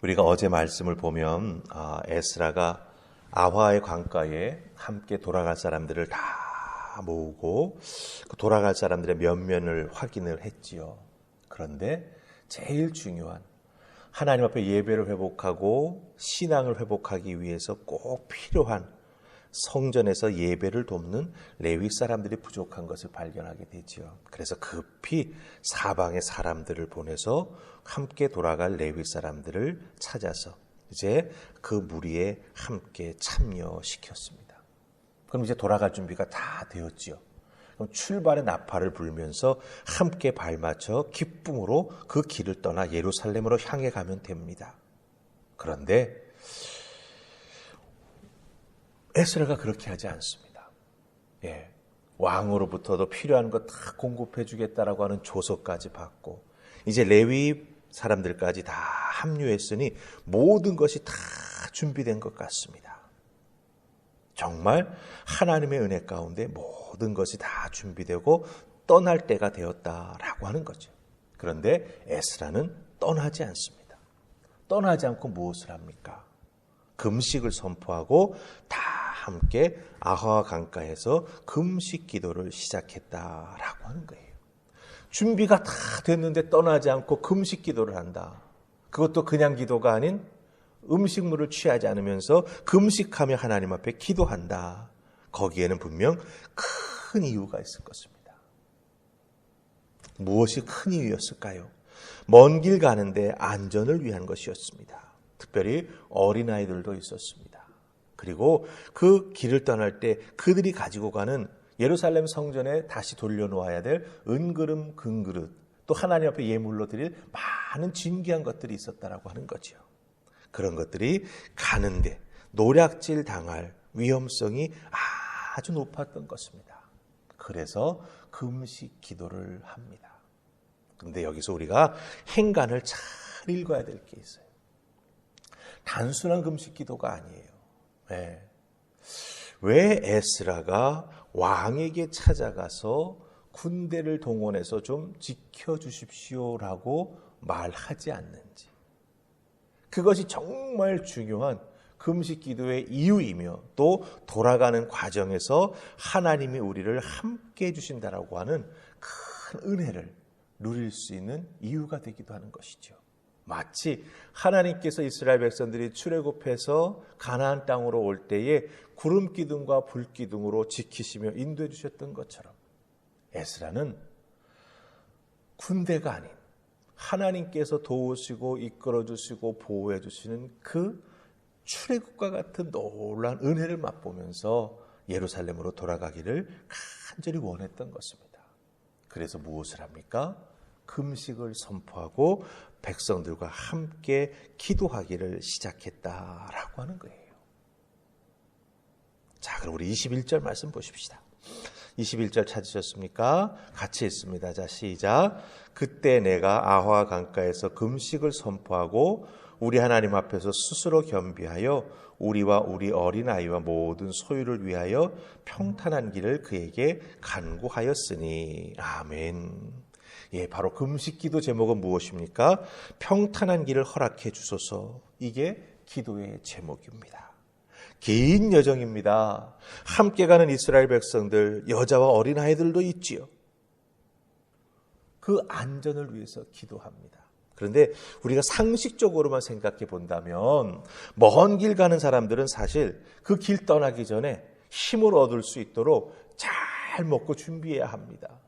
우리가 어제 말씀을 보면 에스라가 아화의 강가에 함께 돌아갈 사람들을 다 모으고 그 돌아갈 사람들의 면면을 확인을 했지요. 그런데 제일 중요한 하나님 앞에 예배를 회복하고 신앙을 회복하기 위해서 꼭 필요한 성전에서 예배를 돕는 레위 사람들이 부족한 것을 발견하게 되지요. 그래서 급히 사방의 사람들을 보내서 함께 돌아갈 레위 사람들을 찾아서 이제 그 무리에 함께 참여시켰습니다. 그럼 이제 돌아갈 준비가 다 되었지요. 그럼 출발의 나팔을 불면서 함께 발맞춰 기쁨으로 그 길을 떠나 예루살렘으로 향해 가면 됩니다. 그런데 에스라가 그렇게 하지 않습니다. 왕으로부터도 필요한 것 다 공급해 주겠다라고 하는 조서까지 받고 이제 레위 사람들까지 다 합류했으니 모든 것이 다 준비된 것 같습니다. 정말 하나님의 은혜 가운데 모든 것이 다 준비되고 떠날 때가 되었다라고 하는 거죠. 그런데 에스라는 떠나지 않습니다. 떠나지 않고 무엇을 합니까? 금식을 선포하고 다 함께 아화 강가에서 금식 기도를 시작했다라고 하는 거예요. 준비가 다 됐는데 떠나지 않고 금식 기도를 한다. 그것도 그냥 기도가 아닌 음식물을 취하지 않으면서 금식하며 하나님 앞에 기도한다. 거기에는 분명 큰 이유가 있을 것입니다. 무엇이 큰 이유였을까요? 먼 길 가는데 안전을 위한 것이었습니다. 특별히 어린아이들도 있었습니다. 그리고 그 길을 떠날 때 그들이 가지고 가는 예루살렘 성전에 다시 돌려놓아야 될 은그릇, 금그릇, 또 하나님 앞에 예물로 드릴 많은 진귀한 것들이 있었다라고 하는 거죠. 그런 것들이 가는데 노략질 당할 위험성이 아주 높았던 것입니다. 그래서 금식 기도를 합니다. 그런데 여기서 우리가 행간을 잘 읽어야 될 게 있어요. 단순한 금식 기도가 아니에요. 왜 에스라가 왕에게 찾아가서 군대를 동원해서 좀 지켜주십시오라고 말하지 않는지. 그것이 정말 중요한 금식 기도의 이유이며 또 돌아가는 과정에서 하나님이 우리를 함께 해주신다라고 하는 큰 은혜를 누릴 수 있는 이유가 되기도 하는 것이죠. 마치 하나님께서 이스라엘 백성들이 출애굽해서 가나안 땅으로 올 때에 구름 기둥과 불 기둥으로 지키시며 인도해 주셨던 것처럼 에스라는 군대가 아닌 하나님께서 도우시고 이끌어 주시고 보호해 주시는 그 출애굽과 같은 놀라운 은혜를 맛보면서 예루살렘으로 돌아가기를 간절히 원했던 것입니다. 그래서 무엇을 합니까? 금식을 선포하고 백성들과 함께 기도하기를 시작했다라고 하는 거예요. 자, 그럼 우리 21절 말씀 보십시다. 21절 찾으셨습니까? 같이 읽습니다. 자, 시작. 그때 내가 아화 강가에서 금식을 선포하고 우리 하나님 앞에서 스스로 겸비하여 우리와 우리 어린아이와 모든 소유를 위하여 평탄한 길을 그에게 간구하였으니. 아멘. 바로 금식 기도 제목은 무엇입니까? 평탄한 길을 허락해 주소서. 이게 기도의 제목입니다. 긴 여정입니다. 함께 가는 이스라엘 백성들, 여자와 어린아이들도 있지요. 그 안전을 위해서 기도합니다. 그런데 우리가 상식적으로만 생각해 본다면 먼 길 가는 사람들은 사실 그 길 떠나기 전에 힘을 얻을 수 있도록 잘 먹고 준비해야 합니다.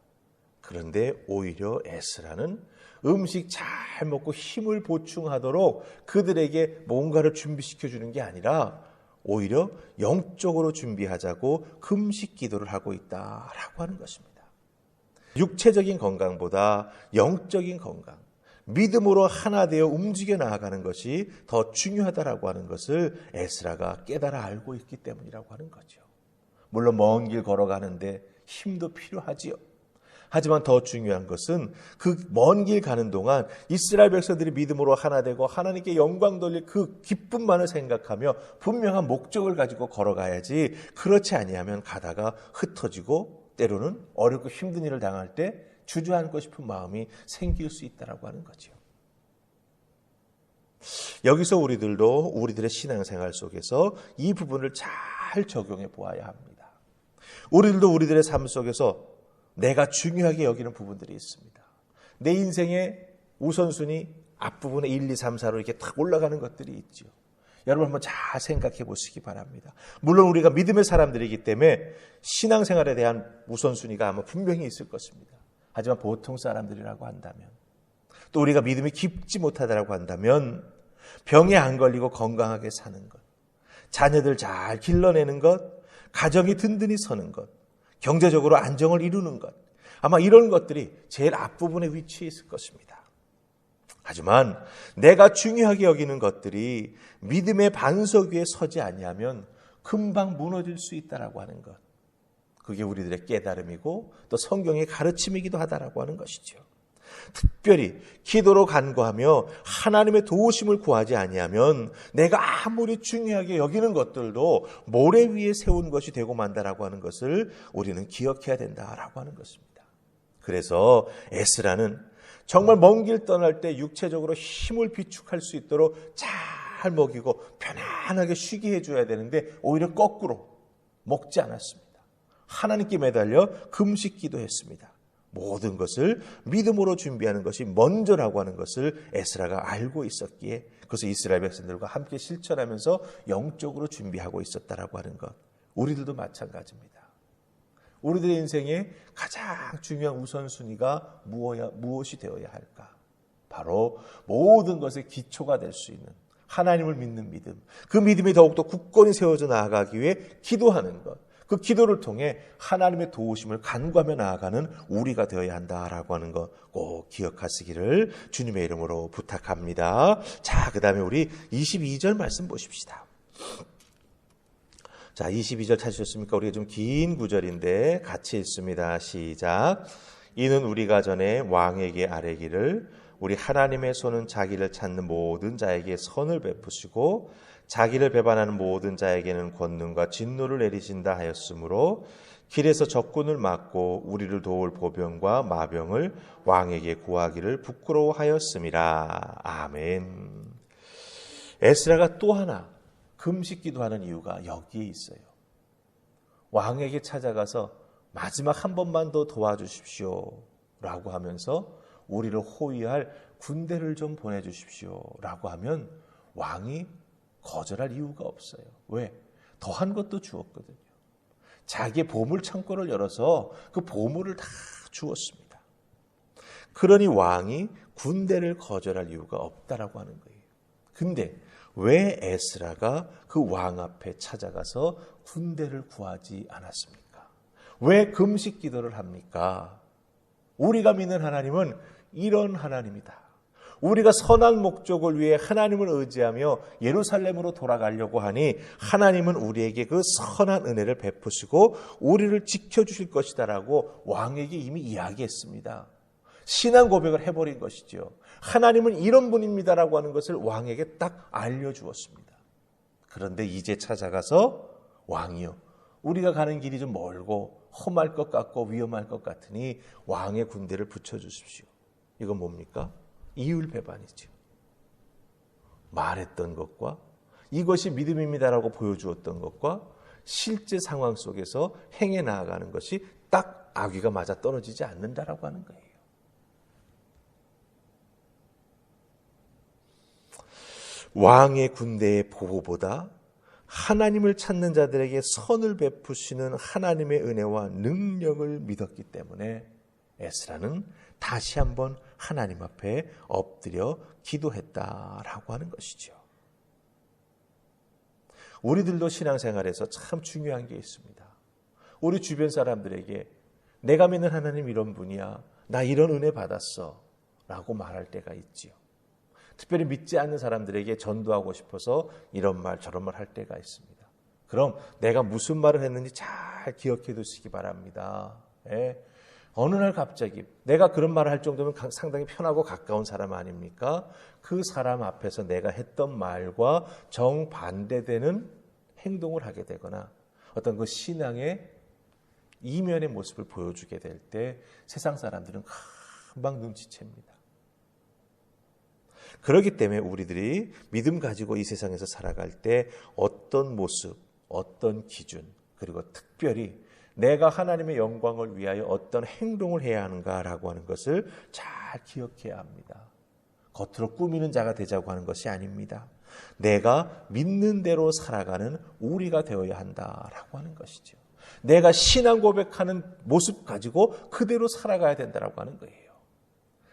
그런데 오히려 에스라는 음식 잘 먹고 힘을 보충하도록 그들에게 뭔가를 준비시켜 주는 게 아니라 오히려 영적으로 준비하자고 금식 기도를 하고 있다라고 하는 것입니다. 육체적인 건강보다 영적인 건강, 믿음으로 하나 되어 움직여 나아가는 것이 더 중요하다라고 하는 것을 에스라가 깨달아 알고 있기 때문이라고 하는 거죠. 물론 먼 길 걸어가는데 힘도 필요하지요. 하지만 더 중요한 것은 그 먼 길 가는 동안 이스라엘 백성들이 믿음으로 하나 되고 하나님께 영광 돌릴 그 기쁨만을 생각하며 분명한 목적을 가지고 걸어가야지, 그렇지 아니하면 가다가 흩어지고 때로는 어렵고 힘든 일을 당할 때 주저앉고 싶은 마음이 생길 수 있다고 하는 거죠. 여기서 우리들도 우리들의 신앙생활 속에서 이 부분을 잘 적용해 보아야 합니다. 우리들도 우리들의 삶 속에서 내가 중요하게 여기는 부분들이 있습니다. 내 인생의 우선순위 앞부분에 1, 2, 3, 4로 이렇게 탁 올라가는 것들이 있죠. 여러분 한번 잘 생각해 보시기 바랍니다. 물론 우리가 믿음의 사람들이기 때문에 신앙생활에 대한 우선순위가 아마 분명히 있을 것입니다. 하지만 보통 사람들이라고 한다면, 또 우리가 믿음이 깊지 못하다라고 한다면 병에 안 걸리고 건강하게 사는 것, 자녀들 잘 길러내는 것, 가정이 든든히 서는 것, 경제적으로 안정을 이루는 것, 아마 이런 것들이 제일 앞부분에 위치해 있을 것입니다. 하지만 내가 중요하게 여기는 것들이 믿음의 반석 위에 서지 아니하면 금방 무너질 수 있다라고 하는 것, 그게 우리들의 깨달음이고 또 성경의 가르침이기도 하다라고 하는 것이죠. 특별히 기도로 간구하며 하나님의 도우심을 구하지 아니하면 내가 아무리 중요하게 여기는 것들도 모래 위에 세운 것이 되고 만다라고 하는 것을 우리는 기억해야 된다라고 하는 것입니다. 그래서 에스라는 정말 먼 길 떠날 때 육체적으로 힘을 비축할 수 있도록 잘 먹이고 편안하게 쉬게 해줘야 되는데 오히려 거꾸로 먹지 않았습니다. 하나님께 매달려 금식 기도했습니다. 모든 것을 믿음으로 준비하는 것이 먼저라고 하는 것을 에스라가 알고 있었기에 그것을 이스라엘 백성들과 함께 실천하면서 영적으로 준비하고 있었다라고 하는 것, 우리들도 마찬가지입니다. 우리들의 인생에 가장 중요한 우선순위가 무엇이 되어야 할까? 바로 모든 것의 기초가 될 수 있는 하나님을 믿는 믿음, 그 믿음이 더욱더 굳건히 세워져 나아가기 위해 기도하는 것, 그 기도를 통해 하나님의 도우심을 간구하며 나아가는 우리가 되어야 한다라고 하는 것 꼭 기억하시기를 주님의 이름으로 부탁합니다. 자, 그 다음에 우리 22절 말씀 보십시다. 자, 22절 찾으셨습니까? 우리가 좀 긴 구절인데 같이 읽습니다. 시작. 이는 우리가 전에 왕에게 아뢰기를 우리 하나님의 손은 자기를 찾는 모든 자에게 선을 베푸시고 자기를 배반하는 모든 자에게는 권능과 진노를 내리신다 하였으므로 길에서 적군을 막고 우리를 도울 보병과 마병을 왕에게 구하기를 부끄러워하였음이라. 아멘. 에스라가 또 하나 금식 기도하는 이유가 여기에 있어요. 왕에게 찾아가서 마지막 한 번만 더 도와주십시오 라고 하면서 우리를 호위할 군대를 좀 보내주십시오 라고 하면 왕이 거절할 이유가 없어요. 왜? 더한 것도 주었거든요. 자기의 보물 창고를 열어서 그 보물을 다 주었습니다. 그러니 왕이 군대를 거절할 이유가 없다라고 하는 거예요. 근데 왜 에스라가 그 왕 앞에 찾아가서 군대를 구하지 않았습니까? 왜 금식 기도를 합니까? 우리가 믿는 하나님은 이런 하나님이다. 우리가 선한 목적을 위해 하나님을 의지하며 예루살렘으로 돌아가려고 하니 하나님은 우리에게 그 선한 은혜를 베푸시고 우리를 지켜주실 것이다라고 왕에게 이미 이야기했습니다. 신앙 고백을 해버린 것이죠. 하나님은 이런 분입니다라고 하는 것을 왕에게 딱 알려주었습니다. 그런데 이제 찾아가서 왕이요, 우리가 가는 길이 좀 멀고 험할 것 같고 위험할 것 같으니 왕의 군대를 붙여주십시오. 이건 뭡니까? 이율배반이죠. 말했던 것과 이것이 믿음입니다라고 보여주었던 것과 실제 상황 속에서 행해 나아가는 것이 딱 아귀가 맞아 떨어지지 않는다라고 하는 거예요. 왕의 군대의 보호보다 하나님을 찾는 자들에게 선을 베푸시는 하나님의 은혜와 능력을 믿었기 때문에 에스라는 다시 한번 하나님 앞에 엎드려 기도했다라고 하는 것이죠. 우리들도 신앙생활에서 참 중요한 게 있습니다. 우리 주변 사람들에게 내가 믿는 하나님 이런 분이야, 나 이런 은혜 받았어 라고 말할 때가 있지요. 특별히 믿지 않는 사람들에게 전도하고 싶어서 이런 말 저런 말 할 때가 있습니다. 그럼 내가 무슨 말을 했는지 잘 기억해 두시기 바랍니다. 예. 어느 날 갑자기 내가 그런 말을 할 정도면 상당히 편하고 가까운 사람 아닙니까? 그 사람 앞에서 내가 했던 말과 정반대되는 행동을 하게 되거나 어떤 그 신앙의 이면의 모습을 보여주게 될 때 세상 사람들은 금방 눈치챕니다. 그렇기 때문에 우리들이 믿음 가지고 이 세상에서 살아갈 때 어떤 모습, 어떤 기준, 그리고 특별히 내가 하나님의 영광을 위하여 어떤 행동을 해야 하는가라고 하는 것을 잘 기억해야 합니다. 겉으로 꾸미는 자가 되자고 하는 것이 아닙니다. 내가 믿는 대로 살아가는 우리가 되어야 한다라고 하는 것이죠. 내가 신앙 고백하는 모습 가지고 그대로 살아가야 된다라고 하는 거예요.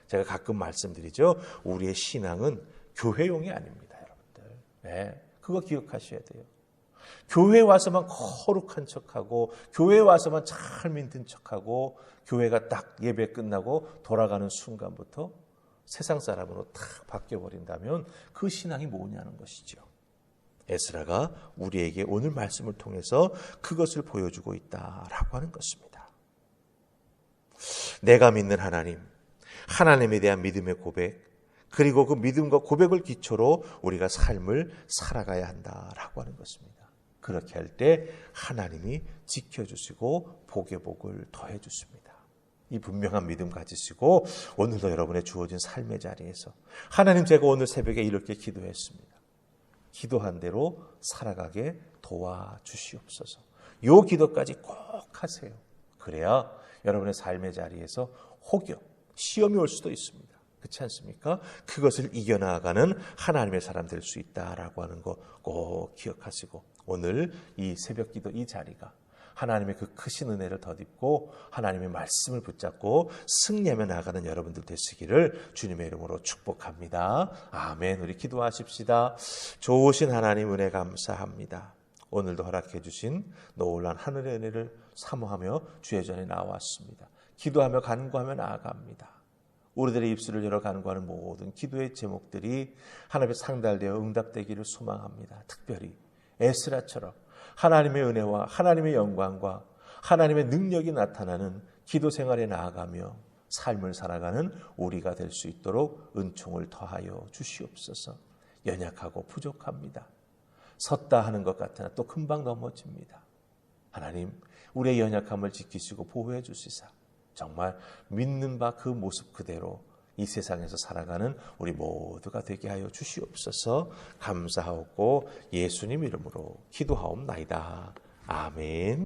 제가 가끔 말씀드리죠. 우리의 신앙은 교회용이 아닙니다, 여러분들. 네, 그거 기억하셔야 돼요. 교회 와서만 거룩한 척하고 교회 와서만 잘 믿는 척하고 교회가 딱 예배 끝나고 돌아가는 순간부터 세상 사람으로 탁 바뀌어버린다면 그 신앙이 뭐냐는 것이죠. 에스라가 우리에게 오늘 말씀을 통해서 그것을 보여주고 있다라고 하는 것입니다. 내가 믿는 하나님, 하나님에 대한 믿음의 고백, 그리고 그 믿음과 고백을 기초로 우리가 삶을 살아가야 한다라고 하는 것입니다. 그렇게 할 때 하나님이 지켜주시고 복의 복을 더해 주십니다. 이 분명한 믿음 가지시고 오늘도 여러분의 주어진 삶의 자리에서 하나님, 제가 오늘 새벽에 이렇게 기도했습니다. 기도한 대로 살아가게 도와주시옵소서. 요 기도까지 꼭 하세요. 그래야 여러분의 삶의 자리에서 혹여 시험이 올 수도 있습니다. 그렇지 않습니까? 그것을 이겨나가는 하나님의 사람 될 수 있다라고 하는 거 꼭 기억하시고 오늘 이 새벽기도 이 자리가 하나님의 그 크신 은혜를 덧입고 하나님의 말씀을 붙잡고 승리하며 나아가는 여러분들 되시기를 주님의 이름으로 축복합니다. 아멘. 우리 기도하십시다. 좋으신 하나님 은혜 감사합니다. 오늘도 허락해 주신 놀라운 하늘의 은혜를 사모하며 주의 전에 나왔습니다. 기도하며 간구하며 나아갑니다. 우리들의 입술을 열어 간구하는 모든 기도의 제목들이 하나님의 상달되어 응답되기를 소망합니다. 특별히 에스라처럼 하나님의 은혜와 하나님의 영광과 하나님의 능력이 나타나는 기도 생활에 나아가며 삶을 살아가는 우리가 될 수 있도록 은총을 더하여 주시옵소서. 연약하고 부족합니다. 섰다 하는 것 같으나 또 금방 넘어집니다. 하나님, 우리의 연약함을 지키시고 보호해 주시사 정말 믿는 바 그 모습 그대로 이 세상에서 살아가는 우리 모두가 되게 하여 주시옵소서. 감사하고 예수님 이름으로 기도하옵나이다. 아멘.